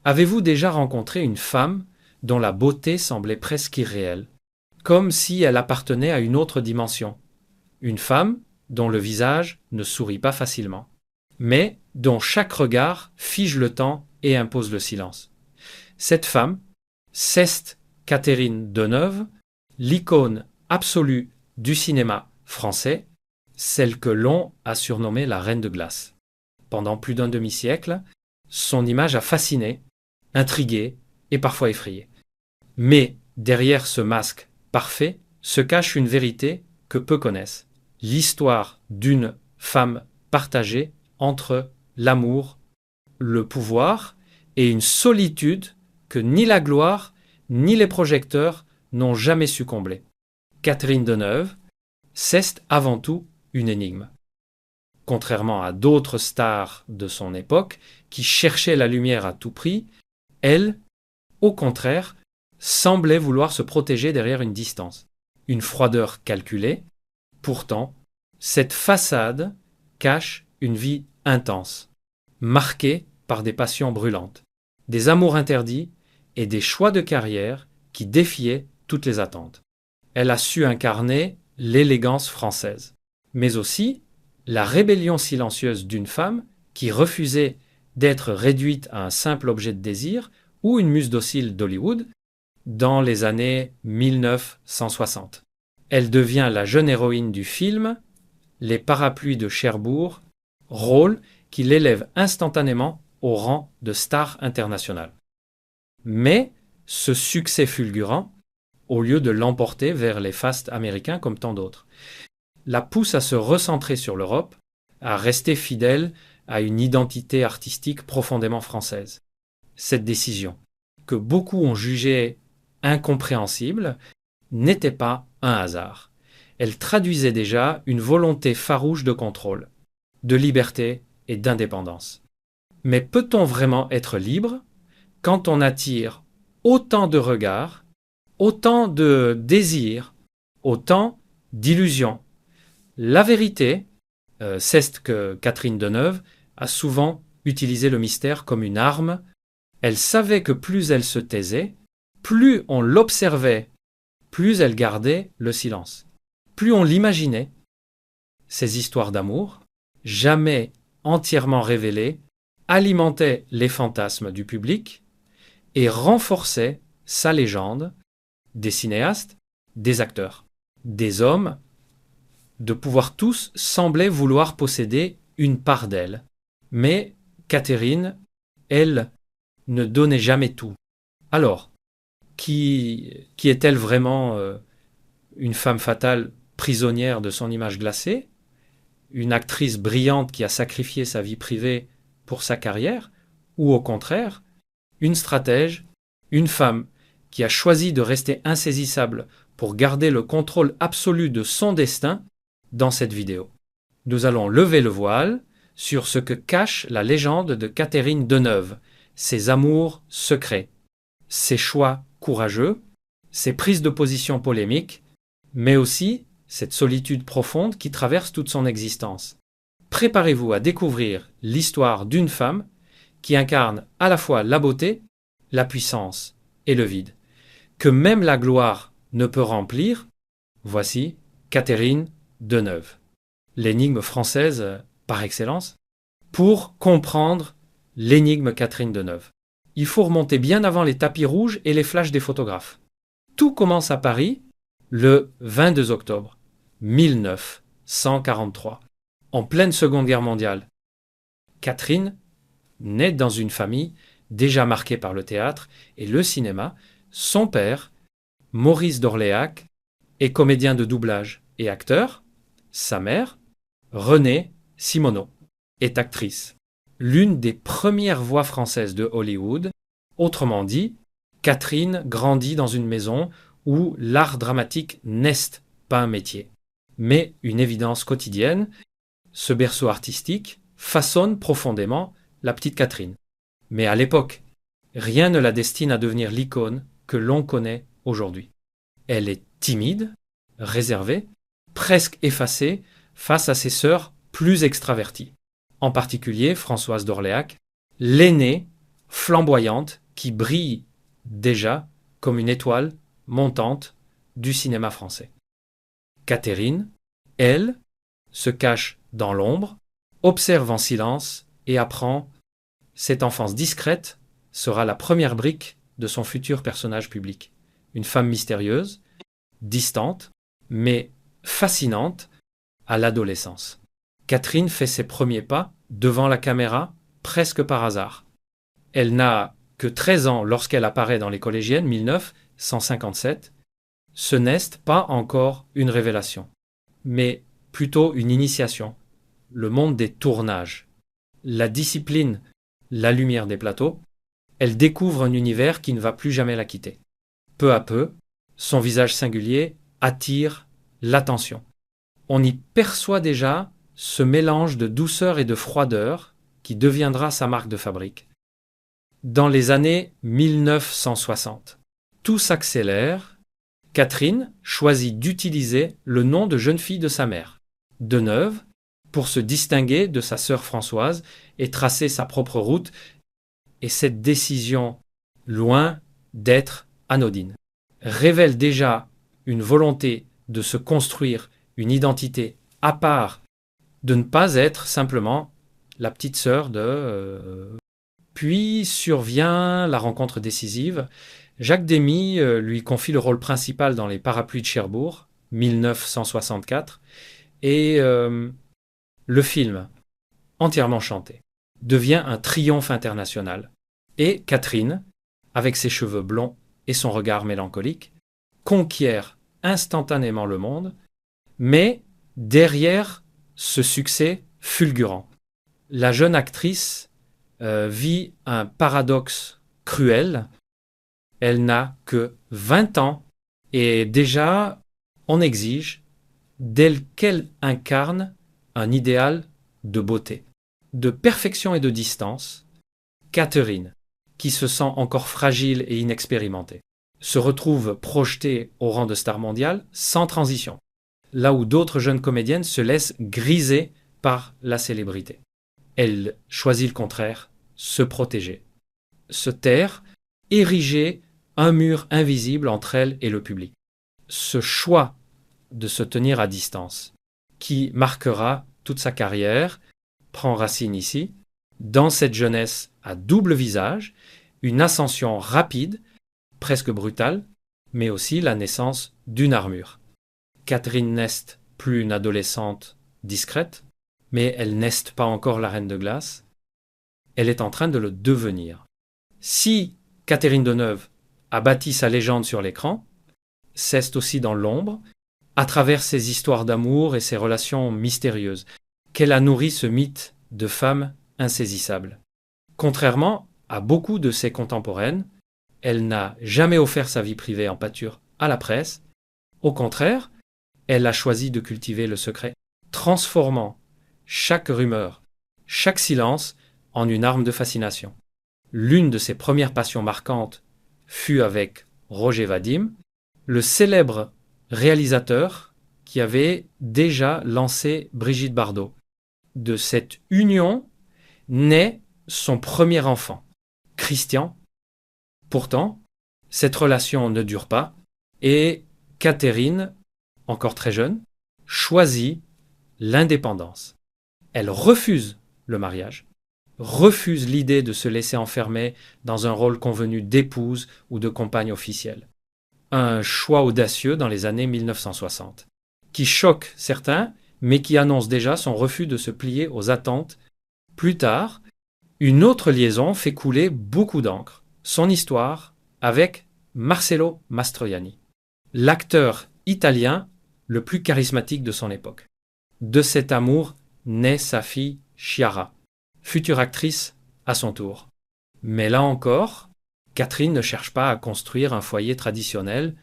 Avez-vous déjà rencontré une femme dont la beauté semblait presque irréelle, comme si elle appartenait à une autre dimension? Une femme dont le visage ne sourit pas facilement, mais dont chaque regard fige le temps et impose le silence. Cette femme, c'est Catherine Deneuve, l'icône absolue du cinéma français, celle que l'on a surnommée la Reine de glace. Pendant plus d'un demi-siècle, son image a fasciné, intrigué et parfois effrayé. Mais derrière ce masque parfait se cache une vérité que peu connaissent. L'histoire d'une femme partagée entre l'amour, le pouvoir et une solitude que ni la gloire ni les projecteurs n'ont jamais su combler. Catherine Deneuve, c'est avant tout une énigme. Contrairement à d'autres stars de son époque qui cherchaient la lumière à tout prix, elle, au contraire, semblait vouloir se protéger derrière une distance, une froideur calculée. Pourtant, cette façade cache une vie intense, marquée par des passions brûlantes, des amours interdits et des choix de carrière qui défiaient toutes les attentes. Elle a su incarner l'élégance française, mais aussi la rébellion silencieuse d'une femme qui refusait d'être réduite à un simple objet de désir ou une muse docile d'Hollywood dans les années 1960. Elle devient la jeune héroïne du film Les Parapluies de Cherbourg, rôle qui l'élève instantanément au rang de star internationale. Mais ce succès fulgurant, au lieu de l'emporter vers les fastes américains comme tant d'autres, la pousse à se recentrer sur l'Europe, à rester fidèle à une identité artistique profondément française. Cette décision, que beaucoup ont jugée incompréhensible, n'était pas un hasard. Elle traduisait déjà une volonté farouche de contrôle, de liberté et d'indépendance. Mais peut-on vraiment être libre quand on attire autant de regards, autant de désirs, autant d'illusions? La vérité, c'est que Catherine Deneuve a souvent utilisé le mystère comme une arme. Elle savait que plus elle se taisait, plus on l'observait, plus elle gardait le silence. Plus on l'imaginait, ces histoires d'amour, jamais entièrement révélées, alimentaient les fantasmes du public et renforçaient sa légende des cinéastes, des acteurs, des hommes, de pouvoir tous semblaient vouloir posséder une part d'elle. Mais Catherine, elle, ne donnait jamais tout. Alors, qui est-elle vraiment une femme fatale prisonnière de son image glacée? Une actrice brillante qui a sacrifié sa vie privée pour sa carrière? Ou au contraire, une stratège, une femme qui a choisi de rester insaisissable pour garder le contrôle absolu de son destin dans cette vidéo? Nous allons lever le voile sur ce que cache la légende de Catherine Deneuve, ses amours secrets, ses choix courageux, ses prises de position polémiques, mais aussi cette solitude profonde qui traverse toute son existence. Préparez-vous à découvrir l'histoire d'une femme qui incarne à la fois la beauté, la puissance et le vide, que même la gloire ne peut remplir. Voici Catherine Deneuve, l'énigme française par excellence. Pour comprendre l'énigme Catherine Deneuve, il faut remonter bien avant les tapis rouges et les flashs des photographes. Tout commence à Paris le 22 octobre 1943, en pleine Seconde Guerre mondiale. Catherine naît dans une famille déjà marquée par le théâtre et le cinéma. Son père, Maurice d'Orléac, est comédien de doublage et acteur. Sa mère, Renée Simoneau, est actrice. L'une des premières voix françaises de Hollywood. Autrement dit, Catherine grandit dans une maison où l'art dramatique n'est pas un métier, mais une évidence quotidienne. Ce berceau artistique façonne profondément la petite Catherine. Mais à l'époque, rien ne la destine à devenir l'icône que l'on connaît aujourd'hui. Elle est timide, réservée, presque effacée face à ses sœurs plus extraverties. En particulier Françoise d'Orléac, l'aînée flamboyante, qui brille déjà comme une étoile montante du cinéma français. Catherine, elle, se cache dans l'ombre, observe en silence et apprend. Cette enfance discrète sera la première brique de son futur personnage public. Une femme mystérieuse, distante, mais fascinante à l'adolescence. Catherine fait ses premiers pas devant la caméra presque par hasard. Elle n'a que 13 ans lorsqu'elle apparaît dans Les Collégiennes, 1957. Ce n'est pas encore une révélation, mais plutôt une initiation. Le monde des tournages, la discipline, la lumière des plateaux, elle découvre un univers qui ne va plus jamais la quitter. Peu à peu, son visage singulier attire l'attention. On y perçoit déjà ce mélange de douceur et de froideur qui deviendra sa marque de fabrique. Dans les années 1960, tout s'accélère. Catherine choisit d'utiliser le nom de jeune fille de sa mère, Deneuve, pour se distinguer de sa sœur Françoise et tracer sa propre route. Et cette décision, loin d'être anodine, révèle déjà une volonté de se construire une identité à part, de ne pas être simplement la petite sœur de... Puis survient la rencontre décisive. Jacques Demy lui confie le rôle principal dans Les Parapluies de Cherbourg, 1964, et le film, entièrement chanté, devient un triomphe international. Et Catherine, avec ses cheveux blonds et son regard mélancolique, conquiert instantanément le monde, mais derrière ce succès fulgurant, la jeune actrice vit un paradoxe cruel. Elle n'a que 20 ans et déjà on exige d'elle qu'elle incarne un idéal de beauté, de perfection et de distance. Catherine, qui se sent encore fragile et inexpérimentée, se retrouve projetée au rang de star mondiale sans transition, là où d'autres jeunes comédiennes se laissent griser par la célébrité. Elle choisit le contraire, se protéger, se taire, ériger un mur invisible entre elle et le public. Ce choix de se tenir à distance, qui marquera toute sa carrière, prend racine ici, dans cette jeunesse à double visage, une ascension rapide, presque brutale, mais aussi la naissance d'une armure. Catherine n'est plus une adolescente discrète, mais elle n'est pas encore la reine de glace. Elle est en train de le devenir. Si Catherine Deneuve a bâti sa légende sur l'écran, c'est aussi dans l'ombre, à travers ses histoires d'amour et ses relations mystérieuses, qu'elle a nourri ce mythe de femme insaisissable. Contrairement à beaucoup de ses contemporaines, elle n'a jamais offert sa vie privée en pâture à la presse. Au contraire, elle a choisi de cultiver le secret, transformant chaque rumeur, chaque silence en une arme de fascination. L'une de ses premières passions marquantes fut avec Roger Vadim, le célèbre réalisateur qui avait déjà lancé Brigitte Bardot. De cette union naît son premier enfant, Christian. Pourtant, cette relation ne dure pas et Catherine, encore très jeune, choisit l'indépendance. Elle refuse le mariage, refuse l'idée de se laisser enfermer dans un rôle convenu d'épouse ou de compagne officielle. Un choix audacieux dans les années 1960, qui choque certains, mais qui annonce déjà son refus de se plier aux attentes. Plus tard, une autre liaison fait couler beaucoup d'encre, son histoire avec Marcello Mastroianni, l'acteur italien le plus charismatique de son époque. De cet amour naît sa fille Chiara, future actrice à son tour. Mais là encore, Catherine ne cherche pas à construire un foyer traditionnel.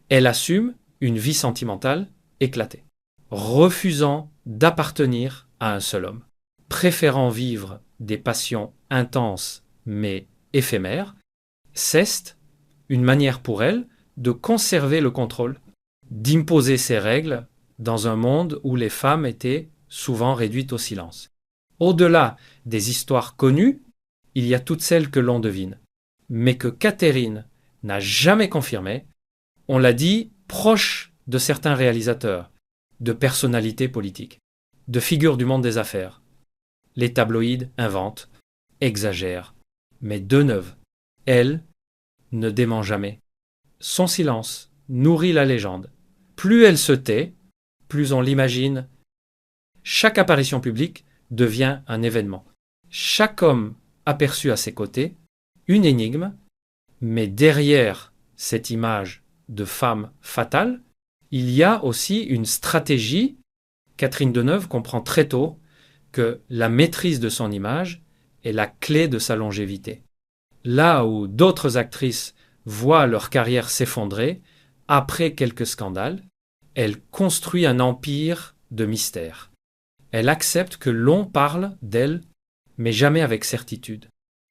Elle assume une vie sentimentale éclatée, refusant d'appartenir à un seul homme, préférant vivre des passions intenses mais éphémères. C'est une manière pour elle de conserver le contrôle, d'imposer ses règles dans un monde où les femmes étaient souvent réduites au silence. Au-delà des histoires connues, il y a toutes celles que l'on devine, mais que Catherine n'a jamais confirmées, on l'a dit, proche de certains réalisateurs, de personnalités politiques, de figures du monde des affaires. Les tabloïds inventent, exagèrent, mais Deneuve, elle, ne dément jamais. Son silence nourrit la légende. Plus elle se tait, plus on l'imagine. Chaque apparition publique devient un événement. Chaque homme aperçu à ses côtés, une énigme, mais derrière cette image de femme fatale, il y a aussi une stratégie. Catherine Deneuve comprend très tôt que la maîtrise de son image est la clé de sa longévité. Là où d'autres actrices voient leur carrière s'effondrer après quelques scandales, elle construit un empire de mystère. Elle accepte que l'on parle d'elle, mais jamais avec certitude.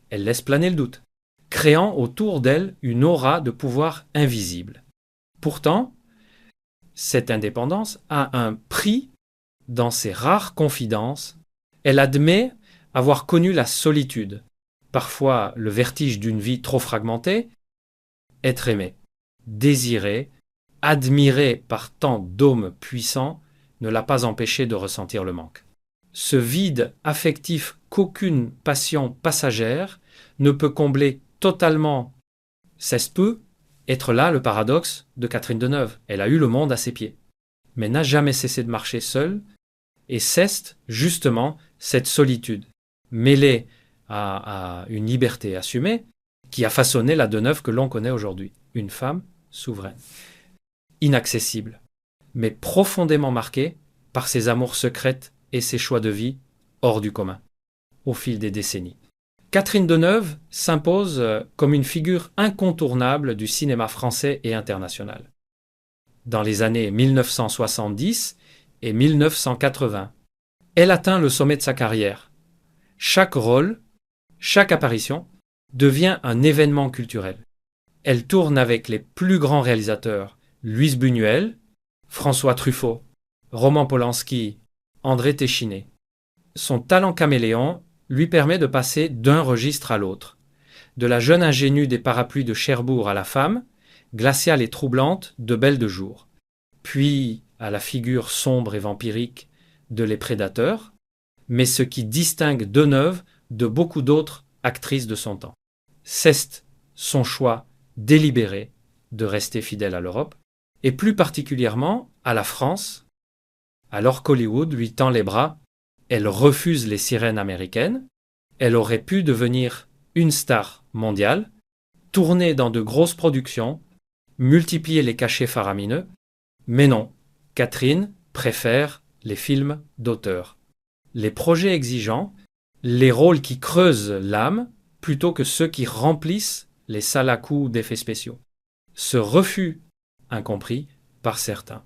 Elle laisse planer le doute, créant autour d'elle une aura de pouvoir invisible. Pourtant, cette indépendance a un prix dans ses rares confidences. Elle admet avoir connu la solitude, parfois le vertige d'une vie trop fragmentée, être aimée, désirée, admirée par tant d'hommes puissants ne l'a pas empêchée de ressentir le manque. Ce vide affectif qu'aucune passion passagère ne peut combler totalement, cesse peu être là le paradoxe de Catherine Deneuve. Elle a eu le monde à ses pieds, mais n'a jamais cessé de marcher seule et cesse justement cette solitude, mêlée à une liberté assumée, qui a façonné la Deneuve que l'on connaît aujourd'hui. Une femme souveraine, inaccessible, mais profondément marquée par ses amours secrètes et ses choix de vie hors du commun, au fil des décennies. Catherine Deneuve s'impose comme une figure incontournable du cinéma français et international. Dans les années 1970 et 1980, elle atteint le sommet de sa carrière. Chaque rôle, chaque apparition devient un événement culturel. Elle tourne avec les plus grands réalisateurs, Louise Buñuel, François Truffaut, Roman Polanski, André Téchiné. Son talent caméléon lui permet de passer d'un registre à l'autre. De la jeune ingénue des parapluies de Cherbourg à la femme, glaciale et troublante de Belle de jour. Puis à la figure sombre et vampirique de Les Prédateurs, mais ce qui distingue Deneuve de beaucoup d'autres actrices de son temps. C'est son choix délibéré de rester fidèle à l'Europe, et plus particulièrement à la France. Alors qu'Hollywood lui tend les bras, elle refuse les sirènes américaines. Elle aurait pu devenir une star mondiale, tourner dans de grosses productions, multiplier les cachets faramineux, mais non, Catherine préfère les films d'auteur. Les projets exigeants, les rôles qui creusent l'âme, plutôt que ceux qui remplissent les salles à coups d'effets spéciaux. Ce refus, incompris par certains,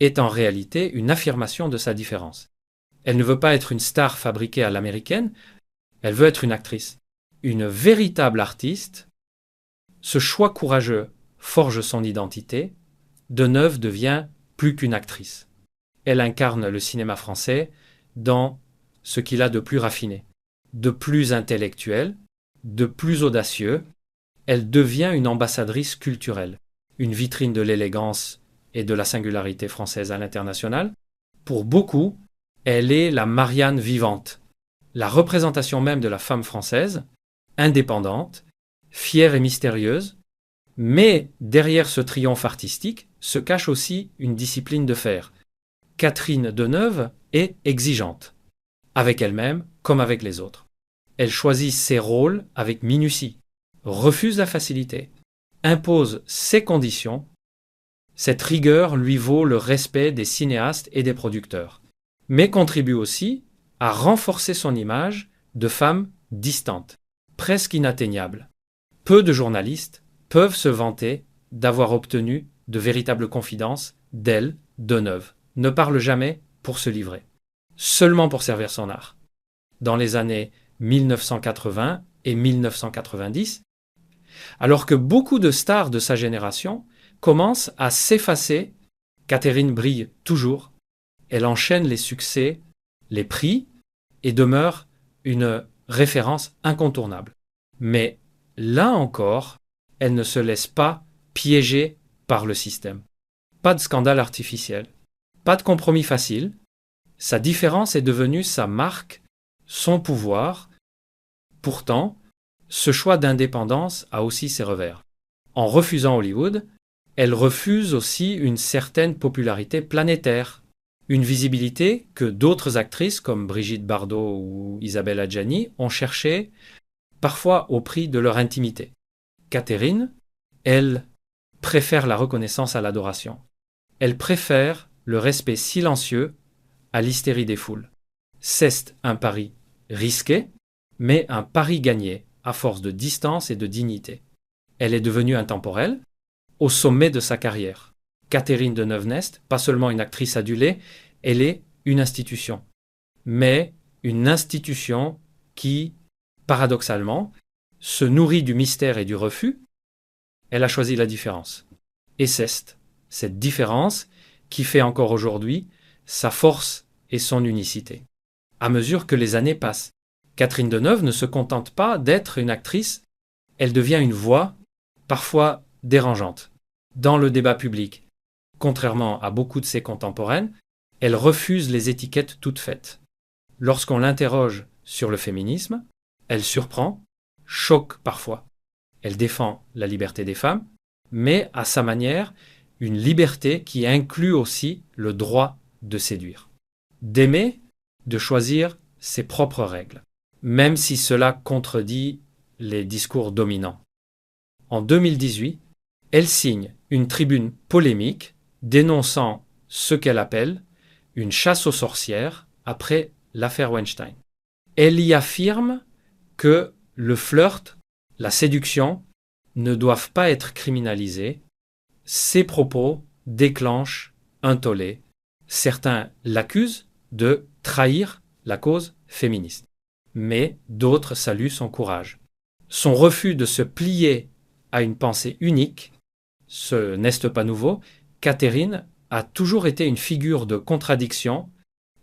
est en réalité une affirmation de sa différence. Elle ne veut pas être une star fabriquée à l'américaine, elle veut être une actrice, une véritable artiste. Ce choix courageux forge son identité. Deneuve devient plus qu'une actrice. Elle incarne le cinéma français dans ce qu'il a de plus raffiné, de plus intellectuel, de plus audacieux. Elle devient une ambassadrice culturelle, une vitrine de l'élégance et de la singularité française à l'international. Pour beaucoup, elle est la Marianne vivante, la représentation même de la femme française, indépendante, fière et mystérieuse, mais derrière ce triomphe artistique se cache aussi une discipline de fer. Catherine Deneuve est exigeante, avec elle-même comme avec les autres. Elle choisit ses rôles avec minutie, refuse la facilité, impose ses conditions. Cette rigueur lui vaut le respect des cinéastes et des producteurs, mais contribue aussi à renforcer son image de femme distante, presque inatteignable. Peu de journalistes peuvent se vanter d'avoir obtenu de véritables confidences d'elle, Deneuve. Ne parle jamais pour se livrer, seulement pour servir son art. Dans les années 1980 et 1990, alors que beaucoup de stars de sa génération commencent à s'effacer, Catherine brille toujours. Elle enchaîne les succès, les prix, et demeure une référence incontournable. Mais là encore, elle ne se laisse pas piéger par le système. Pas de scandale artificiel, pas de compromis facile. Sa différence est devenue sa marque, son pouvoir. Pourtant, ce choix d'indépendance a aussi ses revers. En refusant Hollywood, elle refuse aussi une certaine popularité planétaire, une visibilité que d'autres actrices comme Brigitte Bardot ou Isabelle Adjani ont cherchée, parfois au prix de leur intimité. Catherine, elle, préfère la reconnaissance à l'adoration. Elle préfère le respect silencieux à l'hystérie des foules. C'est un pari risqué, mais un pari gagné à force de distance et de dignité. Elle est devenue intemporelle, au sommet de sa carrière. Catherine Deneuve-Nest, pas seulement une actrice adulée, elle est une institution. Mais une institution qui, paradoxalement, se nourrit du mystère et du refus. Elle a choisi la différence. Et c'est cette différence qui fait encore aujourd'hui sa force et son unicité. À mesure que les années passent, Catherine Deneuve ne se contente pas d'être une actrice, elle devient une voix, parfois dérangeante, dans le débat public. Contrairement à beaucoup de ses contemporaines, elle refuse les étiquettes toutes faites. Lorsqu'on l'interroge sur le féminisme, elle surprend, choque parfois. Elle défend la liberté des femmes, mais à sa manière, une liberté qui inclut aussi le droit de séduire, d'aimer, de choisir ses propres règles, même si cela contredit les discours dominants. En 2018, elle signe une tribune polémique dénonçant ce qu'elle appelle une chasse aux sorcières après l'affaire Weinstein. Elle y affirme que le flirt, la séduction, ne doivent pas être criminalisés. Ces propos déclenchent un tollé. Certains l'accusent de trahir la cause féministe, mais d'autres saluent son courage. Son refus de se plier à une pensée unique, ce n'est pas nouveau. Catherine a toujours été une figure de contradiction,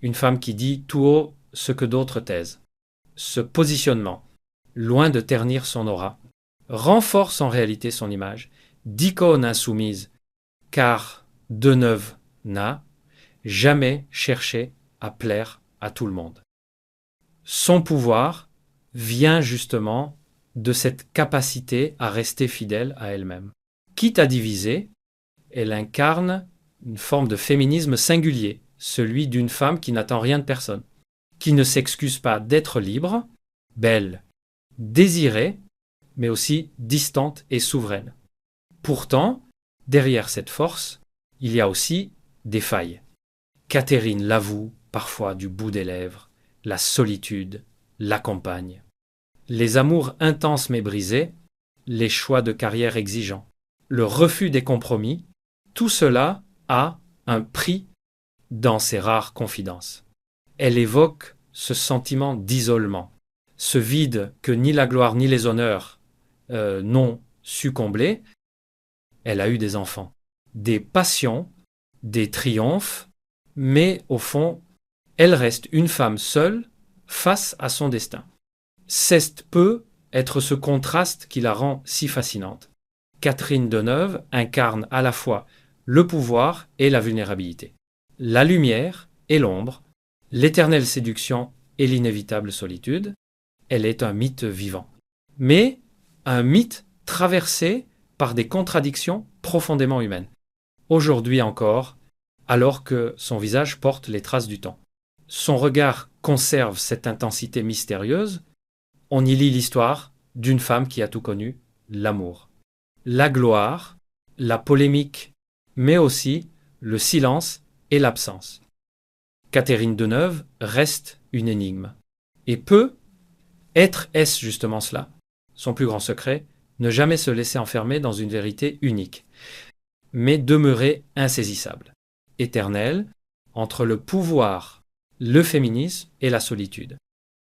une femme qui dit tout haut ce que d'autres taisent. Ce positionnement, loin de ternir son aura, renforce en réalité son image d'icône insoumise, car Deneuve n'a jamais cherché à plaire à tout le monde. Son pouvoir vient justement de cette capacité à rester fidèle à elle-même. Quitte à diviser, elle incarne une forme de féminisme singulier, celui d'une femme qui n'attend rien de personne, qui ne s'excuse pas d'être libre, belle, désirée, mais aussi distante et souveraine. Pourtant, derrière cette force, il y a aussi des failles. Catherine l'avoue parfois du bout des lèvres, la solitude l'accompagne. Les amours intenses mais brisés, les choix de carrière exigeants, le refus des compromis, tout cela a un prix dans ses rares confidences. Elle évoque ce sentiment d'isolement, ce vide que ni la gloire ni les honneurs n'ont su combler. Elle a eu des enfants, des passions, des triomphes, mais au fond, elle reste une femme seule face à son destin. C'est peut être ce contraste qui la rend si fascinante. Catherine Deneuve incarne à la fois le pouvoir et la vulnérabilité, la lumière et l'ombre, l'éternelle séduction et l'inévitable solitude. Elle est un mythe vivant, mais un mythe traversé par des contradictions profondément humaines. Aujourd'hui encore, alors que son visage porte les traces du temps. Son regard conserve cette intensité mystérieuse. On y lit l'histoire d'une femme qui a tout connu, l'amour, la gloire, la polémique, mais aussi le silence et l'absence. Catherine Deneuve reste une énigme. Et est-ce justement cela, son plus grand secret, ne jamais se laisser enfermer dans une vérité unique, mais demeurer insaisissable, éternelle, entre le pouvoir, le féminisme et la solitude.